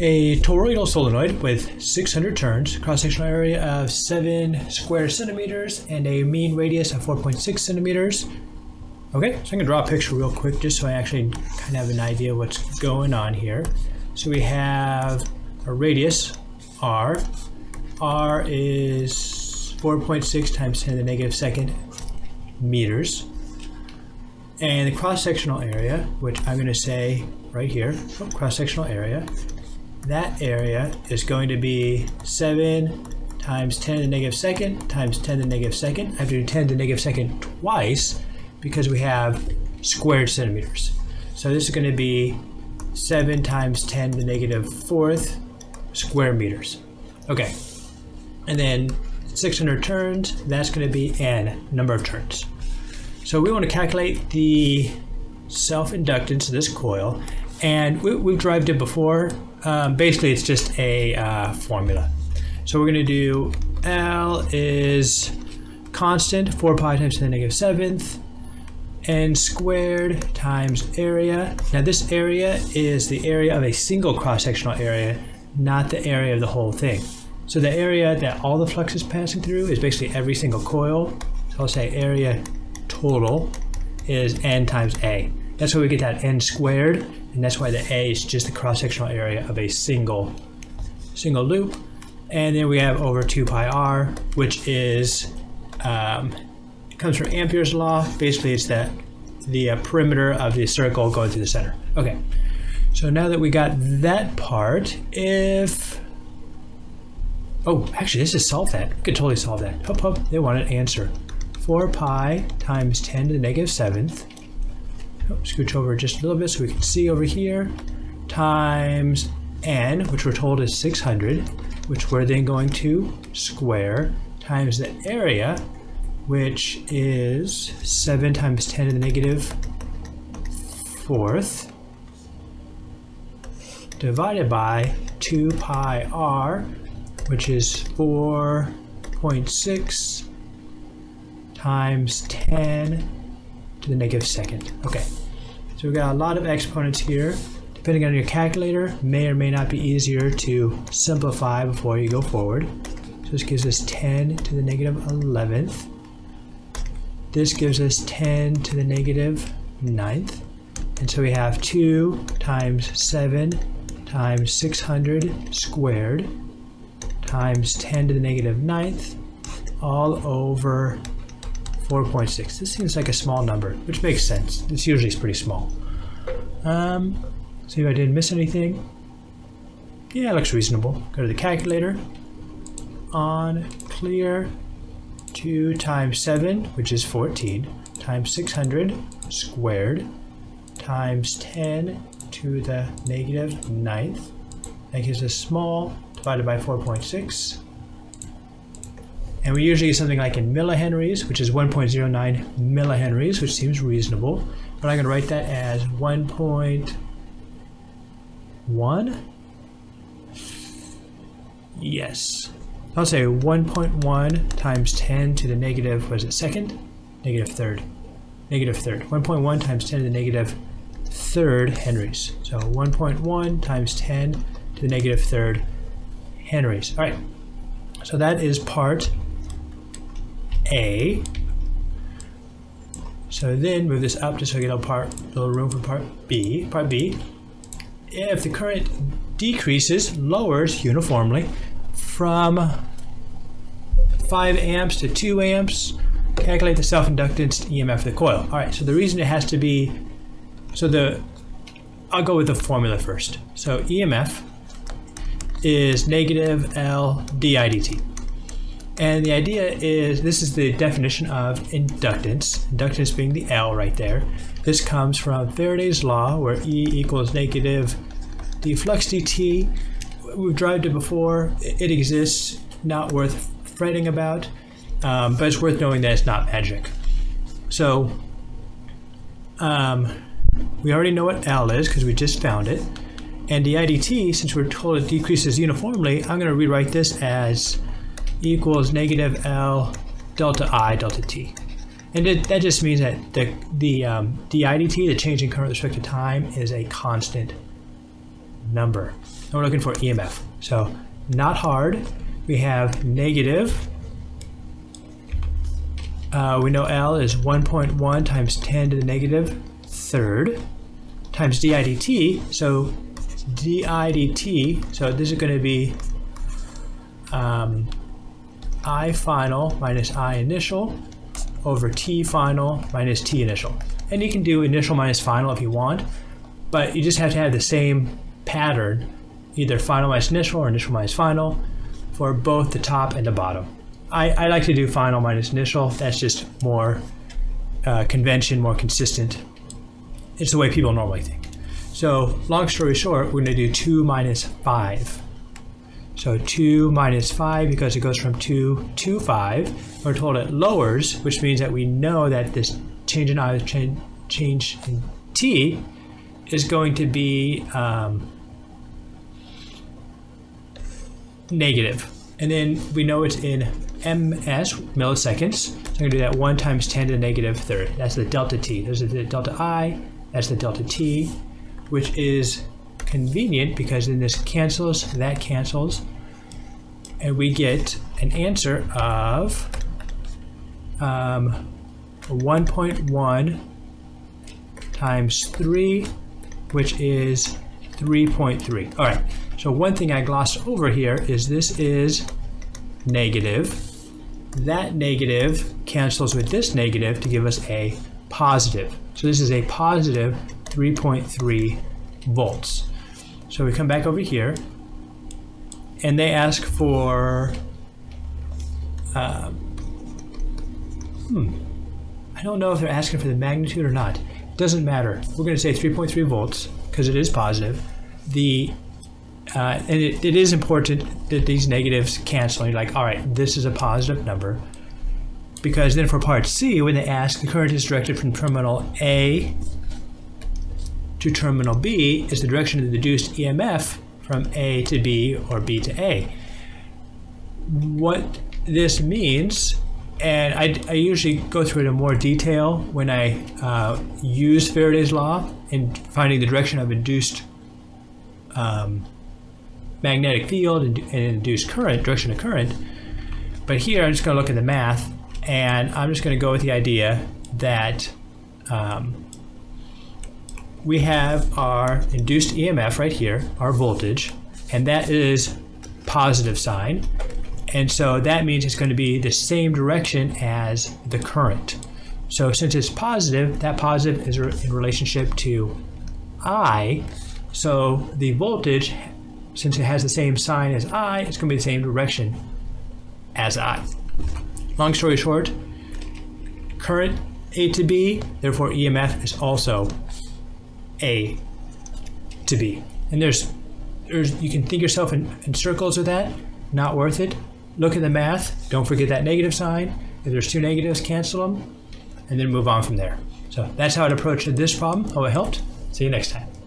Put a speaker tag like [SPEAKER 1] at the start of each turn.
[SPEAKER 1] A toroidal solenoid with 600 turns, cross-sectional area of 7 square centimeters, and a mean radius of 4.6 centimeters. Okay, so I'm gonna draw a picture real quick just so I actually kind of have an idea of what's going on here. So we have a radius, r. R is 4.6 times 10 to the negative second meters. And the cross-sectional area, which I'm gonna say right here, cross-sectional area, that area is going to be 7 times 10 to the negative second times 10 to the negative second. I have to do 10 to the negative second twice because we have squared centimeters. So this is going to be 7 times 10 to the negative fourth square meters. Okay, and then 600 turns, that's going to be n, number of turns. So we want to calculate the self-inductance of this coil, and we've derived it before. Basically, it's just a formula. So we're going to do L is constant, 4 pi times 10 to the negative seventh, n squared times area. Now this area is the area of a single cross-sectional area, not the area of the whole thing. So the area that all the flux is passing through is basically every single coil. So I'll say area total is n times A. That's why we get that n squared, and that's why the A is just the cross-sectional area of a single loop. And then we have over 2 pi r, which is, it comes from Ampere's law. Basically, it's the perimeter of the circle going through the center. Okay, so now that we got that part, actually, this is solve that. We could totally solve that. Hop, they want an answer. 4 pi times 10 to the negative seventh. Scooch over just a little bit so we can see over here, times n, which we're told is 600, which we're then going to square, times the area, which is 7 times 10 to the negative fourth, divided by 2 pi r, which is 4.6 times 10 to the negative second. Okay, so we've got a lot of exponents here. Depending on your calculator, may or may not be easier to simplify before you go forward. So this gives us 10 to the negative 11th. This gives us 10 to the negative 9th. And so we have 2 times 7 times 600 squared times 10 to the negative 9th all over 4.6. This seems like a small number, which makes sense. This usually is pretty small. See if I didn't miss anything. Yeah, it looks reasonable. Go to the calculator. On clear, 2 times 7, which is 14, times 600 squared, times 10 to the negative 9th. That gives us small, divided by 4.6. And we usually use something like in millihenries, which is 1.09 millihenries, which seems reasonable. But I'm going to write that as 1.1. Yes. I'll say 1.1 times 10 to the negative, what is it, second? Negative third. Negative third. 1.1 times 10 to the negative third henries. So 1.1 times 10 to the negative third henries. All right. So that is part A. So then move this up just so I get a little room for part B. Part B. If the current decreases, lowers uniformly from 5 amps to 2 amps, calculate the self-inductance EMF of the coil. All right, so the reason it has to be, I'll go with the formula first. So EMF is negative L di dt. And the idea is, this is the definition of inductance, inductance being the L right there. This comes from Faraday's law, where E equals negative d flux dt. We've derived it before. It exists, not worth fretting about, but it's worth knowing that it's not magic. So we already know what L is because we just found it. And di dt, since we're told it decreases uniformly, I'm going to rewrite this as equals negative L delta I delta t. And that just means that the di dt, the change in current with respect to time, is a constant number. And we're looking for EMF. So not hard. We have negative. We know L is 1.1 times 10 to the negative third times di dt. So di dt, so this is going to be I final minus I initial over T final minus T initial. And you can do initial minus final if you want, but you just have to have the same pattern, either final minus initial or initial minus final, for both the top and the bottom. I like to do final minus initial. That's just more convention, more consistent. It's the way people normally think. So long story short, we're going to do 2 minus 5. So 2 minus 5, because it goes from 2 to 5. We're told it lowers, which means that we know that this change in I, change in T is going to be negative. And then we know it's in ms, milliseconds. So I'm going to do that 1 times 10 to the negative third. That's the delta T. There's the delta I, that's the delta T, which is convenient because then this cancels, that cancels, and we get an answer of 1.1 times 3, which is 3.3. All right, so one thing I glossed over here is this is negative. That negative cancels with this negative to give us a positive. So this is a positive 3.3 volts. So we come back over here, and they ask for, I don't know if they're asking for the magnitude or not. It doesn't matter. We're going to say 3.3 volts because it is positive. And it is important that these negatives cancel. You're like, all right, this is a positive number. Because then for part C, when they ask, the current is directed from terminal A to terminal B, is the direction of the induced EMF from A to B or B to A. What this means, and I usually go through it in more detail when I use Faraday's law in finding the direction of induced magnetic field and induced current, direction of current. But here I'm just going to look at the math, and I'm just going to go with the idea that we have our induced EMF right here, our voltage, and that is positive sign. And so that means it's going to be the same direction as the current. So since it's positive, that positive is in relationship to I. So the voltage, since it has the same sign as I, it's going to be the same direction as I. Long story short, current A to B, therefore EMF is also A to B. And there's you can think yourself in circles with that, not worth it. Look at the math, don't forget that negative sign. If there's two negatives, cancel them, and then move on from there. So that's how I'd approach this problem. Hope it helped. See you next time.